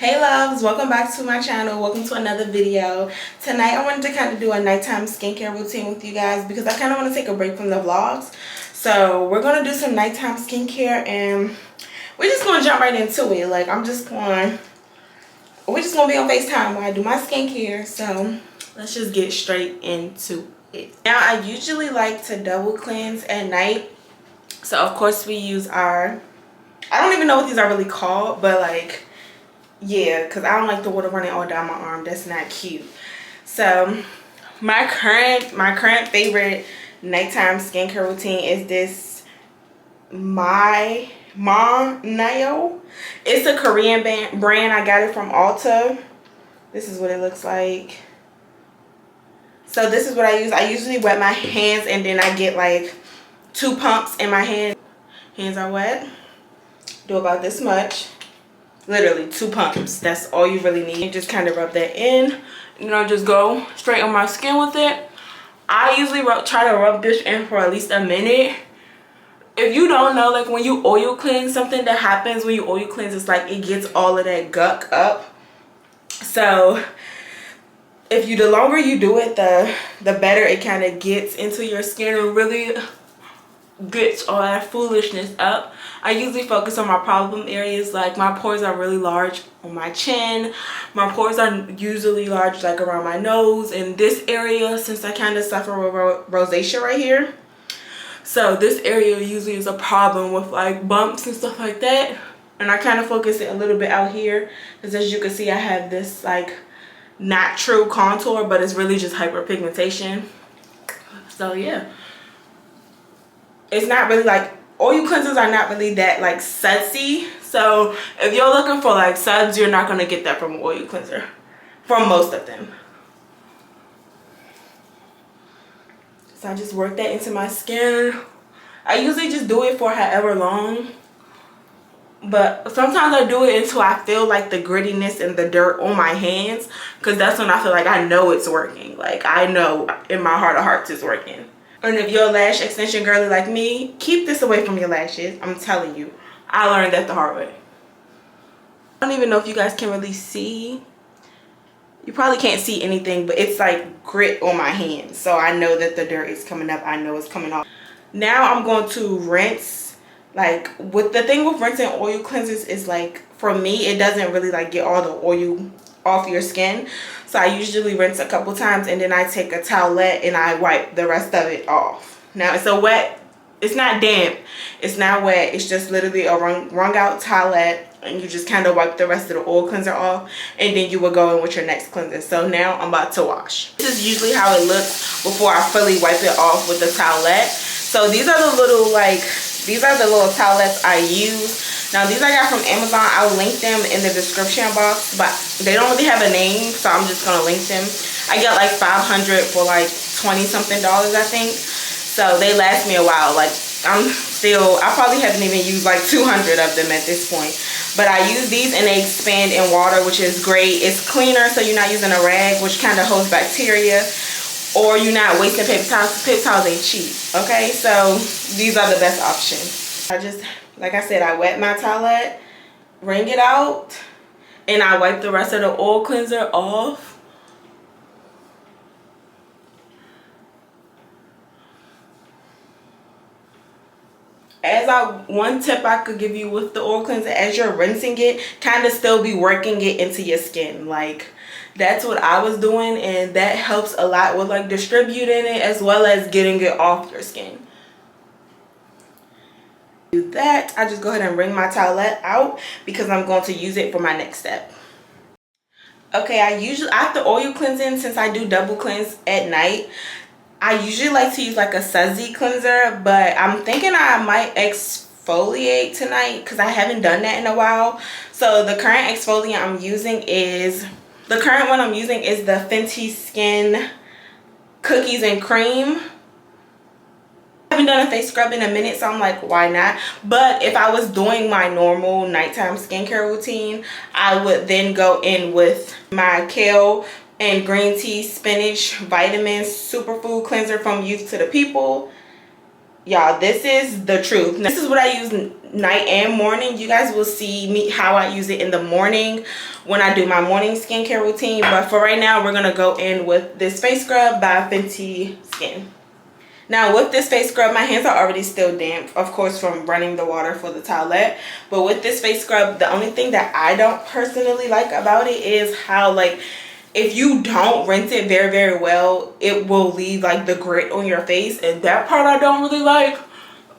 Hey loves, welcome back to my channel. Welcome to another video. Tonight I wanted to kind of do a nighttime skincare routine with you guys because I kind of want to take a break from the vlogs. So we're going to do some nighttime skincare and we're just going to jump right into it. Like we're just going to be on FaceTime while I do my skincare. So let's just get straight into it. Now I usually like to double cleanse at night. So of course we use our, I don't even know what these are really called, but like, yeah, because I don't like the water running all down my arm. That's not cute. So my current favorite nighttime skincare routine is this My Nayo. It's a Korean brand. I got it from Ulta. This is what it looks like. So this is what I use. I usually wet my hands and then I get like 2 pumps in my hand. Hands are wet. Do about this much. Literally 2 pumps. That's all you really need. You just kind of rub that in. And then I'll just go straight on my skin with it. I usually try to rub this in for at least a minute. If you don't know, like when you oil cleanse, something that happens when you oil cleanse is like it gets all of that gunk up. So the longer you do it, the better it kind of gets into your skin and really gets all that foolishness up. I usually focus on my problem areas. Like my pores are really large on my chin. My pores are usually large like around my nose and this area, since I kind of suffer with rosacea right here. So this area usually is a problem with like bumps and stuff like that. And I kind of focus it a little bit out here because as you can see I have this like not true contour, but it's really just hyperpigmentation. So yeah. It's not really like, oil cleansers are not really that like sudsy. So if you're looking for like suds, you're not going to get that from an oil cleanser. From most of them. So I just work that into my skin. I usually just do it for however long. But sometimes I do it until I feel like the grittiness and the dirt on my hands. Because that's when I feel like I know it's working. Like I know in my heart of hearts it's working. And if you're a lash extension girly like me, keep this away from your lashes. I'm telling you. I learned that the hard way. I don't even know if you guys can really see. You probably can't see anything, but it's like grit on my hands. So I know that the dirt is coming up. I know it's coming off. Now I'm going to rinse. Like with the thing with rinsing oil cleansers is like, for me, it doesn't really like get all the oil off your skin. So I usually rinse a couple times and then I take a towelette and I wipe the rest of it off. Now it's a wet, it's not damp, it's not wet, it's just literally a wrung out towelette and you just kind of wipe the rest of the oil cleanser off and then you will go in with your next cleanser. So now I'm about to wash. This is usually how it looks before I fully wipe it off with the towelette. So these are the little towelettes I use. Now these I got from Amazon. I'll link them in the description box, but they don't really have a name, so I'm just gonna link them. I got like 500 for like 20 something dollars, I think. So they last me a while. Like I probably haven't even used like 200 of them at this point. But I use these and they expand in water, which is great. It's cleaner, so you're not using a rag, which kind of holds bacteria. Or you're not wasting paper towels. Paper towels ain't cheap. Okay, so these are the best options. Like I said, I wet my towelette, wring it out, and I wipe the rest of the oil cleanser off. One tip I could give you with the oil cleanser, as you're rinsing it, kind of still be working it into your skin. Like that's what I was doing, and that helps a lot with like distributing it as well as getting it off your skin. Do that, I just go ahead and wring my towelette out because I'm going to use it for my next step. Okay, after oil cleansing, since I do double cleanse at night, I usually like to use like a sudsy cleanser, but I'm thinking I might exfoliate tonight because I haven't done that in a while. So the current exfoliant I'm using is the Fenty Skin Cookies and Cream. I haven't done a face scrub in a minute, so I'm like, why not? But if I was doing my normal nighttime skincare routine, I would then go in with my kale and green tea spinach vitamins superfood cleanser from Youth to the People. y'all, this is the truth. This is what I use night and morning. You guys will see me how I use it in the morning when I do my morning skincare routine. But for right now, we're gonna go in with this face scrub by Fenty Skin. Now with this face scrub, my hands are already still damp, of course, from running the water for the towelette. But with this face scrub, the only thing that I don't personally like about it is how, like, if you don't rinse it very, very well, it will leave like the grit on your face. And that part I don't really like.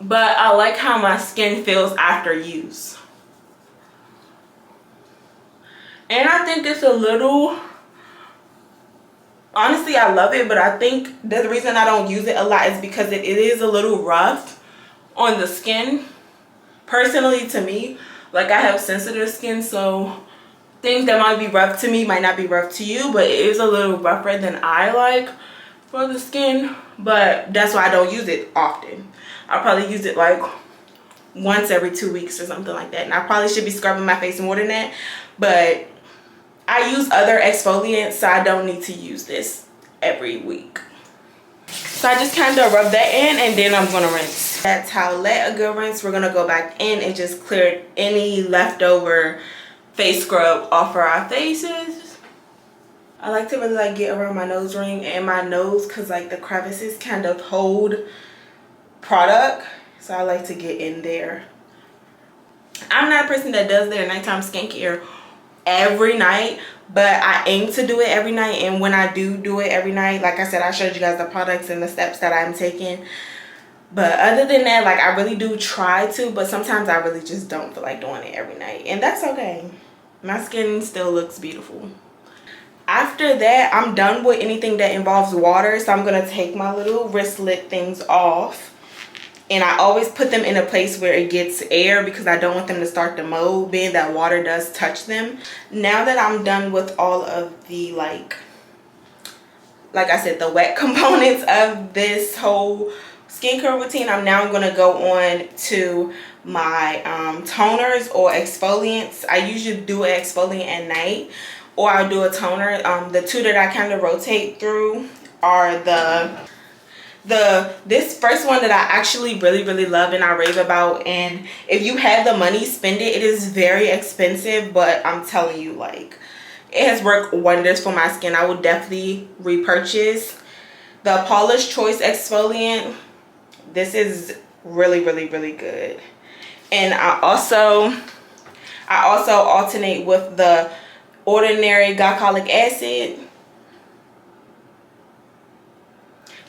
But I like how my skin feels after use. And I think it's a little... Honestly, I love it, but I think the reason I don't use it a lot is because it is a little rough on the skin. Personally, to me, like, I have sensitive skin, so things that might be rough to me might not be rough to you, but it is a little rougher than I like for the skin. But that's why I don't use it often. I'll probably use it like once every 2 weeks or something like that. And I probably should be scrubbing my face more than that, but I use other exfoliants, so I don't need to use this every week. So I just kind of rub that in, and then I'm going to rinse. That towelette, a good rinse. We're going to go back in and just clear any leftover face scrub off of our faces. I like to really like get around my nose ring and my nose, because like the crevices kind of hold product. So I like to get in there. I'm not a person that does their nighttime skincare every night, but I aim to do it every night. And when I do it every night, like I said, I showed you guys the products and the steps that I'm taking. But other than that, like, I really do try to, but sometimes I really just don't feel like doing it every night, and that's okay. My skin still looks beautiful. After that, I'm done with anything that involves water, so I'm gonna take my little wristlet things off. And I always put them in a place where it gets air, because I don't want them to start to mold, being that water does touch them. Now that I'm done with all of the, like I said, the wet components of this whole skincare routine, I'm now going to go on to my toners or exfoliants. I usually do an exfoliant at night, or I'll do a toner. The two that I kind of rotate through are this first one that I actually really love and I rave about. And if you have the money, spend it. It is very expensive, but I'm telling you, like, it has worked wonders for my skin. I would definitely repurchase the Paula's Choice exfoliant. This is really good. And I also alternate with the ordinary glycolic acid.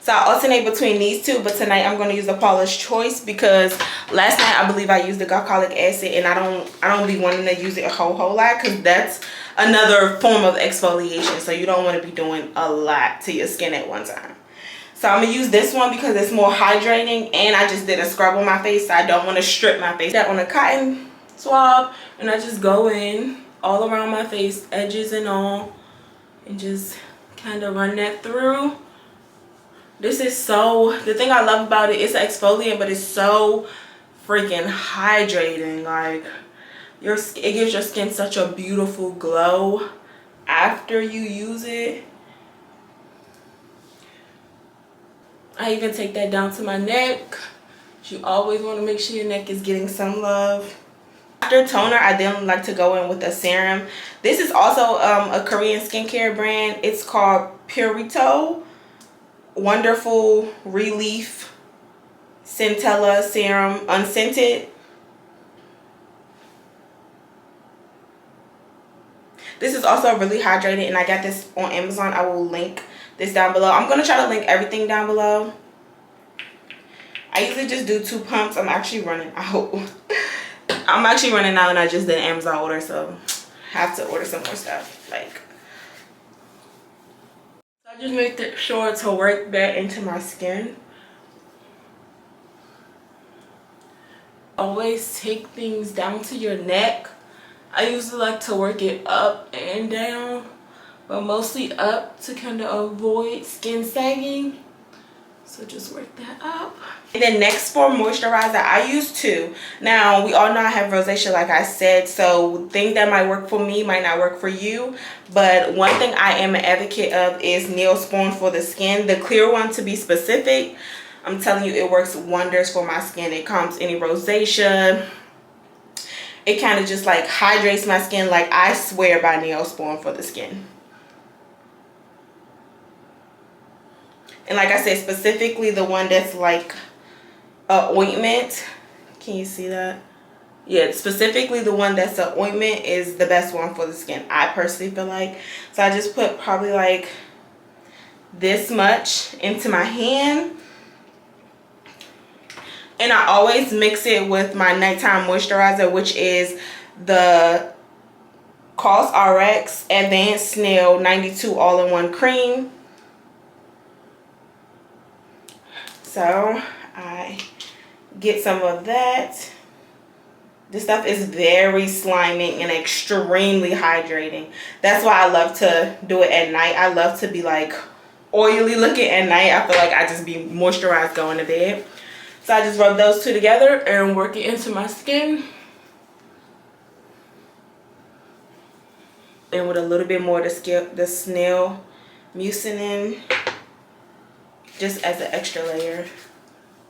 So I alternate between these two, but tonight I'm going to use the Paula's Choice, because last night I believe I used the glycolic acid, and I don't be wanting to use it a whole lot, because that's another form of exfoliation. So you don't want to be doing a lot to your skin at one time. So I'm going to use this one because it's more hydrating, and I just did a scrub on my face, so I don't want to strip my face. That on a cotton swab, and I just go in all around my face, edges and all, and just kind of run that through. This is the thing I love about it, it's an exfoliant, but it's so freaking hydrating. Like, it gives your skin such a beautiful glow after you use it. I even take that down to my neck. You always want to make sure your neck is getting some love. After toner, I then like to go in with a serum. This is also a Korean skincare brand. It's called Purito Wonderful Relief Centella Serum Unscented. This is also really hydrated, and I got this on Amazon. I will link this down below. I'm going to try to link everything down below. I usually just do 2 pumps. I'm actually running out. I'm actually running out, and I just did an Amazon order, so I have to order some more stuff. Like, so I just make sure to work that into my skin. Always take things down to your neck. I usually like to work it up and down, but mostly up to kind of avoid skin sagging. So just work that up. And then next, for moisturizer, I use 2. Now, we all know I have rosacea, like I said, so things that might work for me might not work for you. But one thing I am an advocate of is Neosporin for the skin, the clear one to be specific. I'm telling you, it works wonders for my skin. It calms any rosacea. It kind of just like hydrates my skin. Like, I swear by Neosporin for the skin. And like I said, specifically the one that's like a ointment. Can you see that? Yeah, specifically the one that's an ointment is the best one for the skin, I personally feel like. So I just put probably like this much into my hand. And I always mix it with my nighttime moisturizer, which is the CosRx Advanced Snail 92 All-in-One Cream. So I get some of that. This stuff is very slimy and extremely hydrating. That's why I love to do it at night. I love to be like oily looking at night. I feel like I just be moisturized going to bed. So I just rub those two together and work it into my skin. And with a little bit more of the snail mucin, just as an extra layer.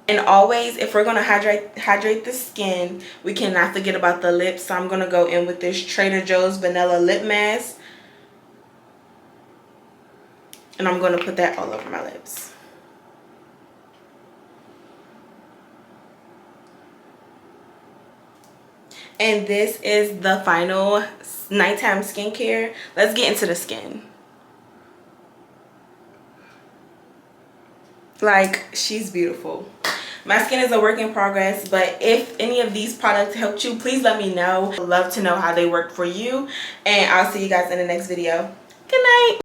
And always, if we're going to hydrate the skin, we cannot forget about the lips. So I'm going to go in with this Trader Joe's Vanilla Lip Mask. And I'm going to put that all over my lips. And this is the final nighttime skincare. Let's get into the skin. Like, she's beautiful. My skin is a work in progress, but if any of these products helped you, please let me know. I'd love to know how they work for you. And I'll see you guys in the next video. Good night.